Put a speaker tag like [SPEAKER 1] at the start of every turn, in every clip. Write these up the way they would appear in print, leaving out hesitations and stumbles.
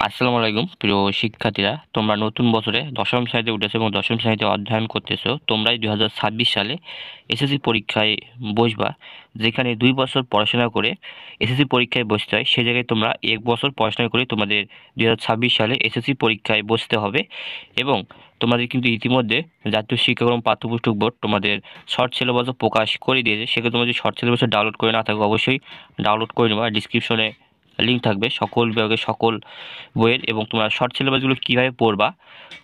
[SPEAKER 1] আসসালামু আলাইকুম প্রিয় শিক্ষার্থীরা, তোমরা নতুন বছরে দশম শ্রেণীতে উঠেছো এবং দশম শ্রেণীতে অধ্যয়ন করতেছো। তোমরাই 2026 সালে এসএসসি পরীক্ষায় বসবা। যেখানে 2 বছর পড়াশোনা করে এসএসসি পরীক্ষায় বসতে হয়, সে জায়গায় তোমরা 1 বছর পড়াশোনা করে তোমাদের 2026 সালে এসএসসি পরীক্ষায় বসতে হবে। এবং তোমাদের কিন্তু ইতিমধ্যে জাতীয় শিক্ষাক্রম পাঠ্যপুস্তক বোর্ড তোমাদের শর্ট সিলেবাসও প্রকাশ করে দিয়েছে। সেক্ষেত্রে তোমরা যদি শর্ট সিলেবাসে ডাউনলোড করে না থাকো, অবশ্যই ডাউনলোড করে নেবা। ডিসক্রিপশনে লিঙ্ক থাকবে সকল বিভাগের সকল বইয়ের, এবং তোমরা শর্ট সিলেবাসগুলো কীভাবে পড়বা,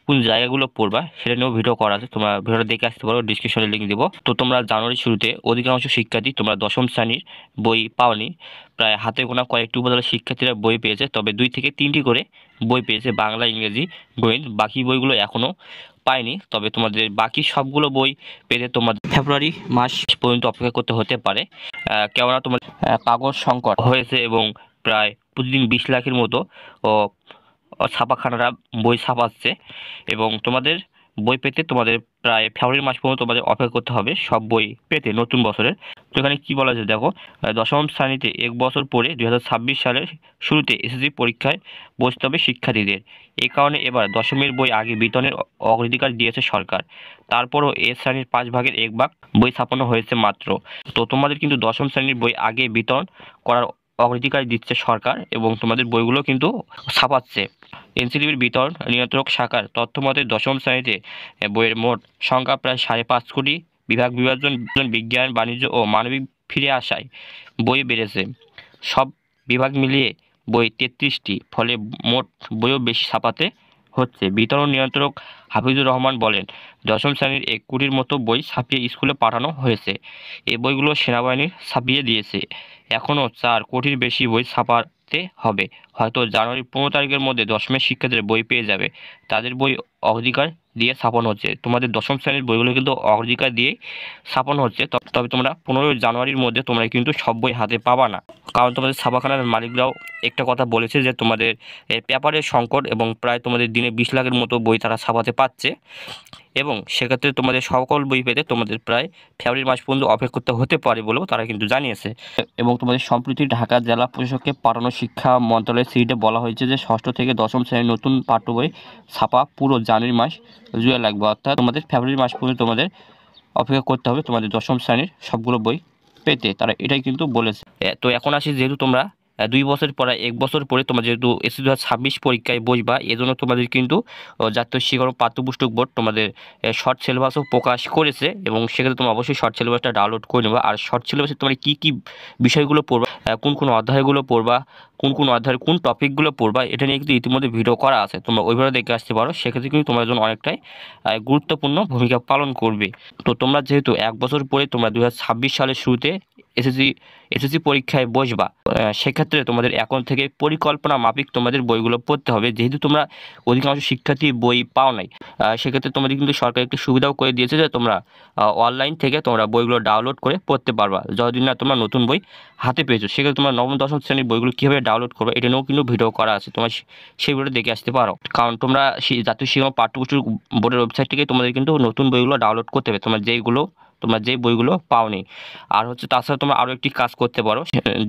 [SPEAKER 1] কোন জায়গাগুলো পড়বা, সেটা নিয়েও ভিডিও করা আছে। তোমরা ভিডিওটা দেখে আসতে পারো, ডিসক্রিপশনে লিঙ্ক দেবো। তো তোমরা জানুয়ারির শুরুতে অধিকাংশ শিক্ষার্থী তোমরা দশম শ্রেণীর বই পাওনি। প্রায় হাতে গোনা কয়েকটি উপজেলার শিক্ষার্থীরা বই পেয়েছে, তবে 2 থেকে 3টি করে বই পেয়েছে, বাংলা, ইংরেজি, গণিত। বাকি বইগুলো এখনও পাইনি। তবে তোমাদের বাকি সবগুলো বই পেতে তোমাদের ফেব্রুয়ারি মাস পর্যন্ত অপেক্ষা করতে হতে পারে। কেননা তোমার কাগজ সংকট হয়েছে এবং প্রায় প্রতিদিন 20 লাখের মতো ও ছাপাখানারা বই ছাপাচ্ছে। এবং তোমাদের বই পেতে তোমাদের প্রায় ফেব্রুয়ারি মাস পর্যন্ত তোমাদের অপেক্ষা করতে হবে সব বই পেতে নতুন বছরের। তো এখানে কী বলা যায় দেখো, দশম শ্রেণীতে 1 বছর পরে 2026 সালের শুরুতে এসএসসি পরীক্ষায় বসতে হবে শিক্ষার্থীদের। এই কারণে এবার দশমের বই আগে বিতরণের অগ্রাধিকার দিয়েছে সরকার। তারপরও এ শ্রেণীর 5 ভাগের 1 ভাগ বই ছাপানো হয়েছে মাত্র। তো তোমাদের কিন্তু দশম শ্রেণীর বই আগে বিতরণ করার অগ্রাধিকার দিচ্ছে সরকার, এবং তোমাদের বইগুলো কিন্তু ছাপাচ্ছে। এনসিটিবির বিতরণ নিয়ন্ত্রক শাখার তথ্য মতে দশম শ্রেণীতে বইয়ের মোট সংখ্যা প্রায় 5.5 কোটি। বিভাগ বিভাজন বিজ্ঞান, বাণিজ্য ও মানবিক ফিরে আসায় বই বেড়েছে। সব বিভাগ মিলিয়ে বই 33টি, ফলে মোট বইও বেশি ছাপাতে হচ্ছে। বিতরণ নিয়ন্ত্রক হাফিজুর রহমান বলেন, দশম শ্রেণীর 1 কোটির মতো বই ছাপিয়ে স্কুলে পাঠানো হয়েছে। এই বইগুলো সেনাবাহিনীর ছাপিয়ে দিয়েছে। এখনও 4 কোটির বেশি বই ছাপাতে হবে। হয়তো জানুয়ারি 15 তারিখের মধ্যে দশমের শিক্ষার্থীরা বই পেয়ে যাবে। তাদের বই অগ্রাধিকার দিয়ে ছাপানো হচ্ছে। তোমাদের দশম শ্রেণীর বইগুলো কিন্তু অগ্রাধিকার দিয়ে ছাপানো হচ্ছে। তবে তোমরা 15 জানুয়ারির মধ্যে তোমরা কিন্তু সব বই হাতে পাবা না। কারণ তোমাদের ছাপাখানার মালিকরাও একটা কথা বলেছে যে তোমাদের পেপারের সংকট, এবং প্রায় তোমাদের দিনে 20 লাখের মতো বই তারা ছাপাতে পারছে। এবং সেক্ষেত্রে তোমাদের সকল বই পেতে তোমাদের প্রায় ফেব্রুয়ারি মাস পর্যন্ত অপেক্ষা করতে হতে পারে বলেও তারা কিন্তু জানিয়েছে। এবং তোমাদের সম্প্রতি ঢাকা জেলা প্রশাসককে পাঠানো শিক্ষা মন্ত্রণালয়ের সিটে বলা হয়েছে যে ষষ্ঠ থেকে দশম শ্রেণীর নতুন পাঠ্য বই ছাপা পুরো জানুয়ারি মাস জুড়ে লাগবে। অর্থাৎ তোমাদের ফেব্রুয়ারি মাস পর্যন্ত তোমাদের অপেক্ষা করতে হবে তোমাদের দশম শ্রেণীর সবগুলো বই পেতে, তারা এটাই কিন্তু বলেছে। তো এখন আসি, যেহেতু তোমরা 2 বছর পরে 1 বছর পরে তোমরা যেহেতু এসএসসি 2026 পরীক্ষায় বসবা, এজন্য তোমাদের কিন্তু জাতীয় শিক্ষাক্রম পাঠ্যপুস্তক বোর্ড তোমাদের শর্ট সিলেবাসও প্রকাশ করেছে। এবং সেক্ষেত্রে তোমরা অবশ্যই শর্ট সিলেবাসটা ডাউনলোড করে নেবা। আর শর্ট সিলেবাসে তোমরা কী কী বিষয়গুলো পড়বা, কোন কোন অধ্যায়গুলো পড়বা, কোন কোন অধ্যায়ের কোন টপিকগুলো পড়বা, এটা নিয়ে কিন্তু ইতিমধ্যে ভিডিও করা আছে। তোমরা ওইভাবে দেখে আসতে পারো। সেক্ষেত্রে কিন্তু তোমার জন্য অনেকটাই গুরুত্বপূর্ণ ভূমিকা পালন করবে। তো তোমরা যেহেতু 1 বছর পরে তোমরা 2026 সালের শুরুতে এসএসসি পরীক্ষায় বসবা, সেক্ষেত্রে তোমাদের এখন থেকে পরিকল্পনা মাফিক তোমাদের বইগুলো পড়তে হবে। যেহেতু তোমরা অধিকাংশ শিক্ষার্থী বই পাও নাই, সেক্ষেত্রে তোমাদের কিন্তু সরকার একটি সুবিধাও করে দিয়েছে যে তোমরা অনলাইন থেকে তোমরা বইগুলো ডাউনলোড করে পড়তে পারবা, যতদিন না তোমরা নতুন বই হাতে পেয়েছো। সেক্ষেত্রে তোমরা নবম দশম শ্রেণীর বইগুলো কীভাবে ডাউনলোড করবে, এটা নিয়েও কিন্তু ভিডিও করা আছে। তোমরা সেই ভিডিও দেখে আসতে পারো। কারণ তোমরা জাতীয় শিক্ষা পাঠ্যপুস্তক বোর্ডের ওয়েবসাইট থেকে তোমাদের কিন্তু নতুন বইগুলো ডাউনলোড করতে হবে, তোমরা যেই বইগুলো পাওনি। আর হচ্ছে তাছাড়া তোমরা আরও একটি কাজ করতে পারো,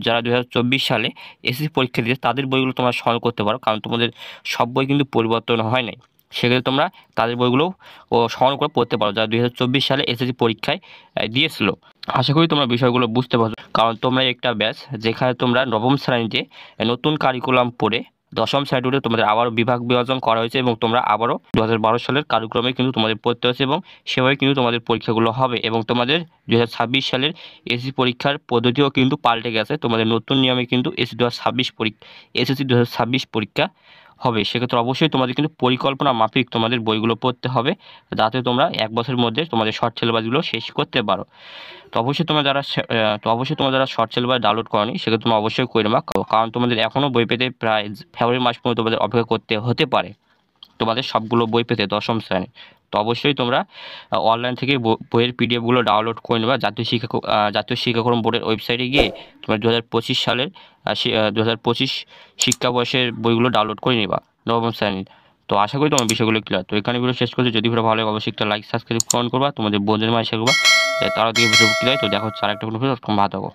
[SPEAKER 1] যারা 2024 সালে এসএসসি পরীক্ষা দিয়েছে তাদের বইগুলো তোমরা সংগ্রহ করতে পারো। কারণ তোমাদের সব বই কিন্তু পরিবর্তন হয় নাই। সেক্ষেত্রে তোমরা তাদের বইগুলো সংগ্রহ করে পড়তে পারো, যারা 2024 সালে এসএসসি পরীক্ষায় দিয়েছিল। আশা করি তোমরা বিষয়গুলো বুঝতে পারছো। কারণ তোমরা একটা ব্যাচ যেখানে তোমরা নবম শ্রেণীতে নতুন কারিকুলাম পড়ে দশম শ্রেণীতে তোমাদের আবারও বিভাগ বিভাজন করা হয়েছে, এবং তোমরা আবারও 2012 সালের কারিক্রমে কিন্তু তোমাদের পড়তে হচ্ছে, এবং সেভাবে কিন্তু তোমাদের পরীক্ষাগুলো হবে। এবং তোমাদের 2026 সালের এসএসসি পরীক্ষার পদ্ধতিও কিন্তু পাল্টে গেছে। তোমাদের নতুন নিয়মে কিন্তু এসএসসি 2026 পরীক্ষা হবে। সেক্ষেত্রে অবশ্যই তোমাদের কিন্তু পরিকল্পনা মাফিক তোমাদের বইগুলো পড়তে হবে, যাতে তোমরা 1 বছরের মধ্যে তোমাদের শর্ট সিলেবাসগুলো শেষ করতে পারো। তো অবশ্যই তোমরা যারা শর্ট সিলেবাস ডাউনলোড করনি, সেক্ষেত্রে তোমরা অবশ্যই করে নেবা। কারণ তোমাদের এখনও বই পেতে প্রায় ফেব্রুয়ারি মাস পর্যন্ত তোমাদের অপেক্ষা করতে হতে পারে তোমাদের সবগুলো বই পেতে দশম শ্রেণী। তো অবশ্যই তোমরা অনলাইন থেকে বইয়ের পিডিএফগুলো ডাউনলোড করে নেবা। জাতীয় শিক্ষাক্রম বোর্ডের ওয়েবসাইটে গিয়ে তোমরা 2025 সালের 2025 শিক্ষাবর্ষের বইগুলো ডাউনলোড করে নেবা নবম শ্রেণীর। তো আশা করি তোমার বিষয়গুলো ক্লিয়ার। তো এখানে ভিডিও শেষ করছি। যদি ভিডিও ভালো লাগে অবশ্যই একটা লাইক সাবস্ক্রাইব করবা, তোমাদের বন্ধুদের মাঝে শেয়ার করবা, তারাও দিকে ভিডিও ক্লিয়ার। তো দেখো হচ্ছে আরেকটা কোনো ভিডিও, ভালো থাকো।